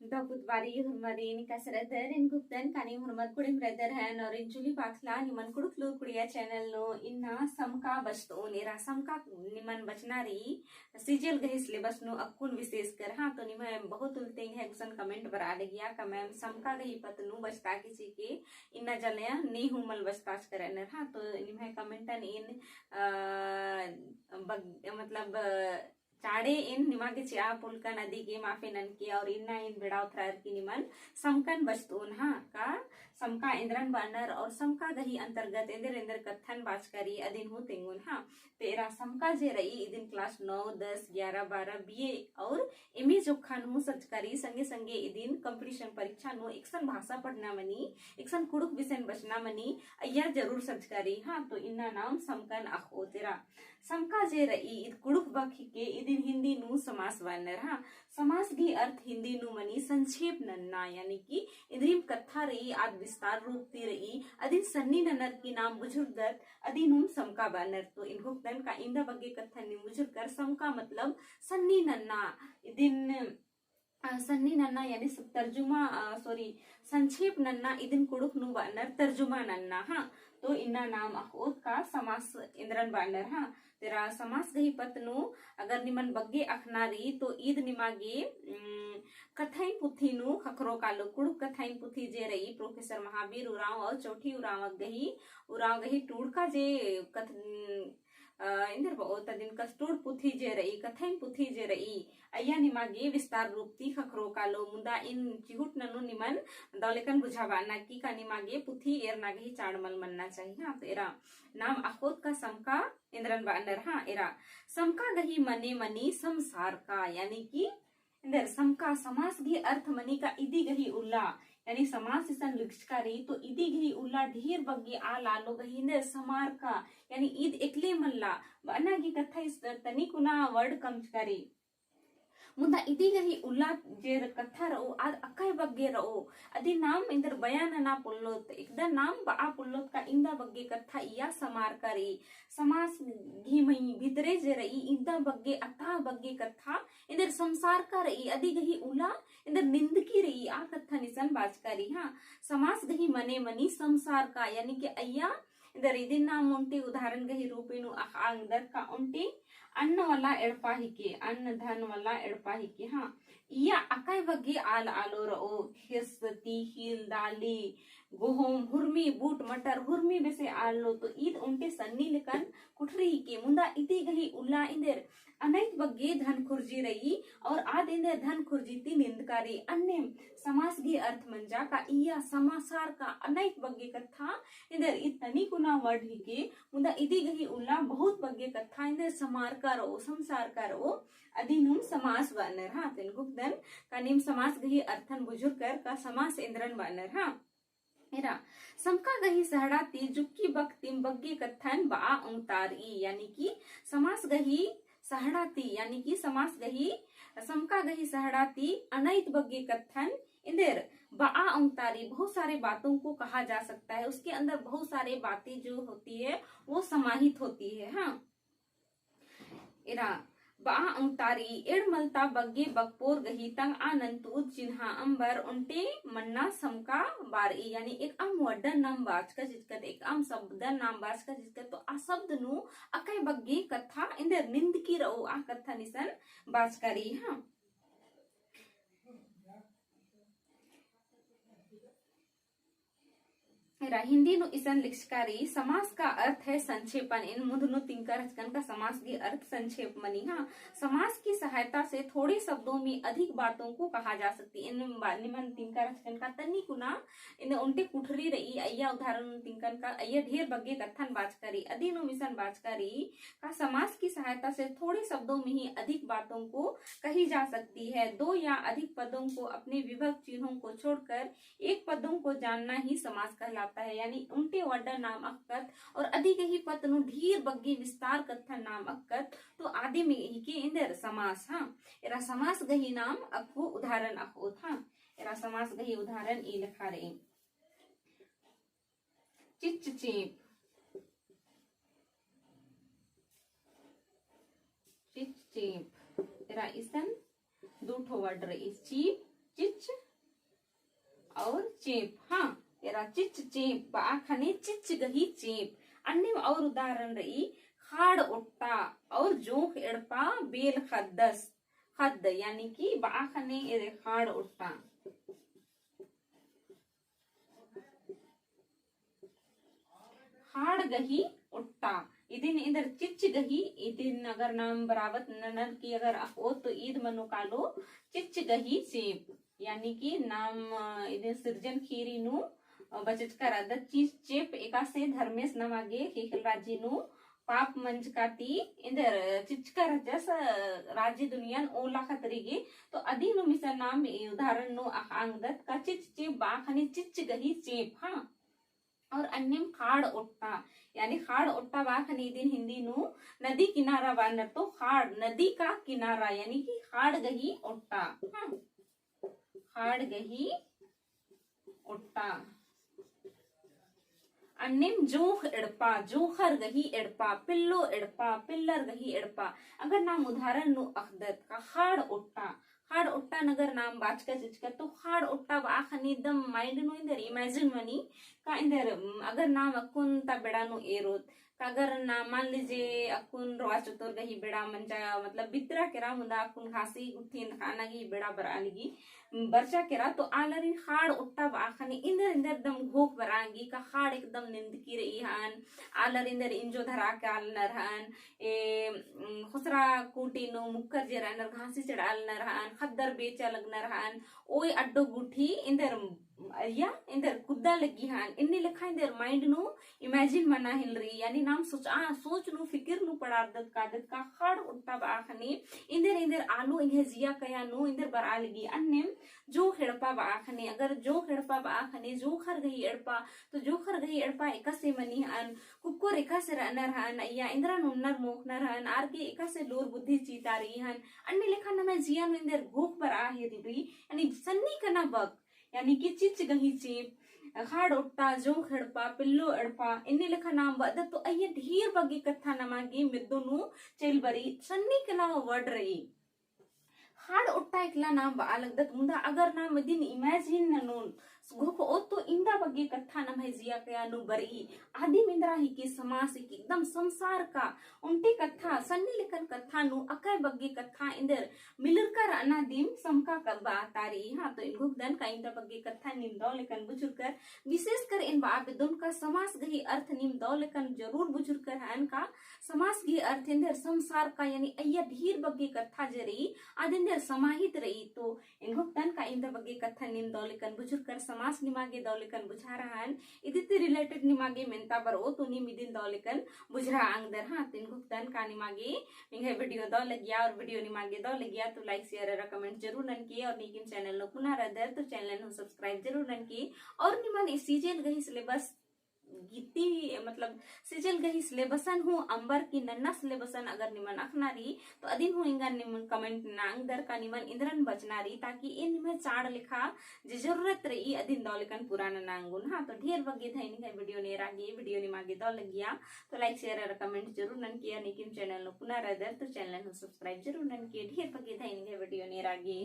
Dabutbari hurmarin kasradar in guptan kani hurmat kudim redar hai nor in juli pakla niman kuduk lur kudiya channel no inna samka बचतो नेरा समका निमन बचनारी सीजल गहिस ले बसनो अकुन विशेष कर हाँ तो निमन बहुत उल्टे है गुसन कमेंट बरा ले गया कमें समका गही पतनु बचता किसी के इन्ना जलया नहीं हुमल बचताच करने हाँ तो निमन कमेंटन इन मतलब चाड़े इन निमा के चिया पुलका नदी के माफे नन के और इन्ना इन बिड़ाव थरार की निमन समकन बचतून हाँ का समका इंद्रन बानर और समका गही अंतर्गत इंदर इंदर कथन बाचकारी अदिन हो तेंगुन हाँ तेरा समका जे रही इदिन क्लास 9, 10, 11, 12 बीए और एमए जोखा नु सचकारी संगे संगे इदिन कंपटीशन परीक्षा नु एकसन भाषा पढ़ना मनी एकसन कुड़ुक विषय बचना मनी अय्या जरूर सचकारी हाँ तो इन्ना नाम समकन अखो तेरा समका जे रही id कुड़ुक बाखी के इदिन हिंदी नु समास वानर हाँ समास की अर्थ हिंदी नु मनी संक्षेप नन्ना यानी कि इद्रीम कथा रही आद विस्तार रूप ती रही अदिन सन्नी ननर की नाम बुजुर्गत अदिनुम समका बानर तो इन भुगतन का इंदा बगे कथा नि बुजुर्गर समका मतलब सन्नी नन्ना इदिन सन्नी नन्ना यानी तर्जुमा सॉरी संक्षेप नन्ना इदिन कुड़ुक नु बानर तर्जुमा नन्ना हाँ तो इन्ना नाम अखोत का समास इंद्रन बानर हाँ तेरा समास गही पतनु अगर निमन बग्गे अखनारी तो ईद निमागे कथाई पुथी नु खखरो कालो कुड़ुक कथाई पुथी जे रही प्रोफेसर महावीर उराव और चौथी उराव गही टूड़का जे कथ इंदर बहुत दिन कस्टूर पुथी जे रही कथाई पुथी जे रही अय्या निमागे विस्तार रूपती खखरो कालो मुंदा इन चिहुट ननु निमन दौलेकन बुझावा ना की का निमागे पुथी एर नागही चाड़मल मनना चाहिए हाँ तेरा नाम अखोत का समका इंद्रन बानर हाँ एरा समका गही मने मनी संसार का यानी कि इंदर समका समास भी अर्थ मनी का इदी गही उल्ला यानी समास सन लिखकारी तो इदी गही उल्ला ढेर बग्गी आ लालो गही इंदर समार का यानी ईद एकले मल्ला वना की कथा इस तनिकुना वर्ड कमचकारी मुंदा इदी गही उल्ला जेर कथा रहो आद अकाय बग्गे रहो अदि नाम इंदर बयान ना पुल्लोत एकदम नाम बा पुल्लोत का इंदा बग्गे कथा इया समार करी समास घी मई भीतरे जे रही इंदा बग्गे अथा बग्गे कथा इंदर संसार का रही अदि गही उल्ला इंदर निंद की रही आ कथा निसन बाजकारी हाँ समास गही मने मनी संसार का यानी कि अय्या इधर इदिन नाम उंटी उदाहरण गही रूपेनु अंदर का उंटी अन्न वाला एड़पाही के अन्न धन वाला एड़पाही के हाँ या अकाय बग्गे आल आलो रओ खेसती हील दाली गोहोम हुरमी बूट मटर हुरमी बेसे आलो तो ईद उंटे सन्नी लेकन कुठरी के मुंदा इति गही उल्ला इंदर अनैत बग्गे धन खुर्जी रही और आद इंदर धन खुर्जीती निंदकारी अन्य समास गी अर्थ मंजा का इया समासार का अनैत बग्गे कथा इंदर इतनी कुना वर्ड ही के मुंदा इति गही उल्ला बहुत बग्गे कथा इंदर समार करो संसार करो अधीनुम समास वानर हाँ तेन गुप्तन का निम समास गही अर्थन बुजुर्गर का समास इंद्रन वानर हाँ मेरा समका गही सहड़ाती जुक्की बक्तिम बग्गे कथन बा उतारी यानी कि समास गही सहड़ाती यानी कि समास गही समका गही सहड़ाती अनैत बग्गे कथन इंदर बा उतारी बहुत सारे बातों को कहा जा सकता है उसके अंदर बहुत सारे बातें जो होती है वो समाहित होती है हाँ इरा बा अंतारी एड़मलता बग्गे बगपोर गही तंग आनंतु चिन्हा अंबर उन्टे मन्ना समका बारी यानी एक अम वड्डन नाम बाच का जिसकत एक अम शब्दन नाम बाच का जिसकत तो आ शब्द नु अकय बग्गे कथा इंदर निंद की रहो आ कथा निसन बाच करी हाँ हिंदी नु इसन लिखकारी समास का अर्थ है संक्षेपन इन मुदनु तिंकर हचकन का समास की अर्थ संक्षेप मनी हाँ समास की सहायता से थोड़े शब्दों में अधिक बातों को कहा जा सकती इन निमन तिंकर हचकन का तन्नी कुना इन उनटे कुठरी रही अय्या उदाहरण तिंकन का अय्या ढेर बग्गे कथन बाचकारी अधीनु मिशन बाचकारी का समास की सहायता से थोड़े शब्दों में ही अधिक बातों को कही जा सकती है दो या अधिक पदों को अपने विभक्त चिन्हों को छोड़कर एक पदों को जानना ही समास कहलाता है यानी उल्टे वर्ड नाम अक्कत और अधिक ही पतनु ढीर बग्गे विस्तार कथन नाम अक्कत तो आदि में ही के इंदर समास हाँ एरा समास गही नाम अक्कु उदाहरण अखो था एरा समास गही उदाहरण ई लिखा रहे चिच चेप चिच चेप एरा इसन दूठो वर्ड रही चीप चिच और चेप। हाँ तेरा चिच चेप बाखने चिच गही चेप। अन्य और उदाहरण रही खाड़ उट्टा और जोख एड़पा बेल खद्दस। खद्द यानी कि बाखने खाड़ उट्टा। खाड़ गही उट्टा इदिन इधर चिच गही इदिन अगर नाम बरावत ननर की अगर हो तो ईद मनु कालो चिच गही चेप यानी कि नाम इदिन सृजन खीरी नु बचत कर आदत चीज चेप एका से धर्मेश नमागे केकल राजी नु पाप मंच काती इंदर चिचकर जस राज्य दुनियान ओला खतरीगे तो अदी नु मिसा नाम उदाहरण नु आंगदत का चिच चेप बाखने चिच गही चेप। हाँ और अन्यम खाड़ उट्टा यानी खाड़ उट्टा बाखने दिन हिंदी नु नदी किनारा बानर तो खाड़ नदी का किनारा यानी कि खाड़ गही उट्टा। हाँ खाड़ गही उट्टा। अन्यम जोख एड़पा जोखर गही एड़पा पिल्लो एड़पा पिल्लर गही एड़पा। अगर नाम उदाहरण नु अखदत का खाड़ उट्टा नगर नाम बाचका चिचका तो खाड़ उट्टा बाखनी एकदम माइंड नु इंदर इमेजिन मनी का इंदर अगर नाम अकुन ता बेड़ा नु एरोत का अगर नाम मान लीजिए अकुन रोआ चतुर गही बेड़ा मंचा मतलब बितरा केरा मुंदा अकुन खासी गुठीन खाना गी बेड़ा बरालगी बरचा केरा तो आलरी खाड़ उट्टा बाखनी इंदर इंदर एकदम घोक बरांगी का खाड़ एकदम निंद की रही हन आलर इंदर इंजो धरा के आलनर हन ए खुसरा कूटी नो मुक्कर जे रहनर घासी चढ़ाल नर हन खद्दर बेचा लगनर हन ओय अड्डो गुठी इंदर या इंदर कुद्दा लगी हन इन्नी लिखा इंदर माइंड नु इमेजिन मना हिल रही यानी नाम सोच नु फिकिर नु पड़ादत का खाड़ उट्टा बाखनी इंदर इंदर आलू इन्हें जिया कया नु इंदर बरालगी। अन्य जो हेड़पा बाखने अगर जो हेड़पा बाखने जो खर गही एड़पा तो जो खर गही एड़पा एका से मनी हन कुक्को रेखा से रनर हन या इंद्रा नुन्नर मोखनर हन आर के एका से लोर बुद्धि चीता रही हन अन्य लेखा न मैं जिया नु इंदर घोक पर आ ही रही यानी सन्नी कना बक यानी कि चिच गही चेप खाड़ उट्टा जो खड़पा पिल्लो एड़पा इन्नी लेखा नाम बदत तो अये ढेर बगी कथा नमागी मिद्दो नु चेल बरी सन्नी कना वर्ड रही खाड़ उट्टा एकला नाम बालगदत मुंदा अगर नाम मदिन इमेजिन ननून गुख ओ तो इंदा बगे कथा नम है जिया कया नु बरी आदि मिंद्रा ही के समास की एकदम संसार का उनटी कथा सन्नी लेखन कथा नु अकय बगे कथा इंदर मिलर कर अनादिम समका कबा तारी। हाँ तो इनको दन का इंदा बगे कथा निम दो लेखन बुजुर्ग कर विशेष कर इन बाबेदुन का समास गही अर्थ निम दो लेखन जरूर बुजुर्ग कर हन का समास गही अर्थ इंदर संसार का यानी अय्या ढेर बगे कथा जरी आदिंदर समाहित रही तो इनको दन का इंदा बगे कथा निम दो लेखन बुजुर्ग कर समास निमागे दौलिकन बुझा रहन इदिति रिलेटेड निमागे मेंता बर ओ तुनी मिदिन दौलिकन बुझरा आंगदर। हाँ तिन गुप्तन का निमागे मिंगे वीडियो दौ लगिया और वीडियो निमागे दौ लगिया तो लाइक शेयर और कमेंट जरूर नन की और निकिन चैनल नो पुनः रदर तो चैनल नो सब्सक्राइब जरूर नन की और निमन सीजन गही सिलेबस गीती मतलब सिजल गही सिलेबसन हूँ अंबर की नन्ना सिलेबसन अगर निमन अखनारी तो अदिन हूँ इंगा निमन कमेंट नांग दर का निमन इंद्रन बचनारी ताकि इन निमन चाड़ लिखा जे जरूरत रही अदिन दौलिकन पुराना नांगुन। हाँ तो ढेर बगे था इनका वीडियो ने रागी वीडियो नि मागे दौ लगिया तो लाइक शेयर और कमेंट जरूर नन किया निकिन चैनल नो पुनः रदर तो चैनल नो सब्सक्राइब जरूर नन किया ढेर बगे था इनका वीडियो ने रागी।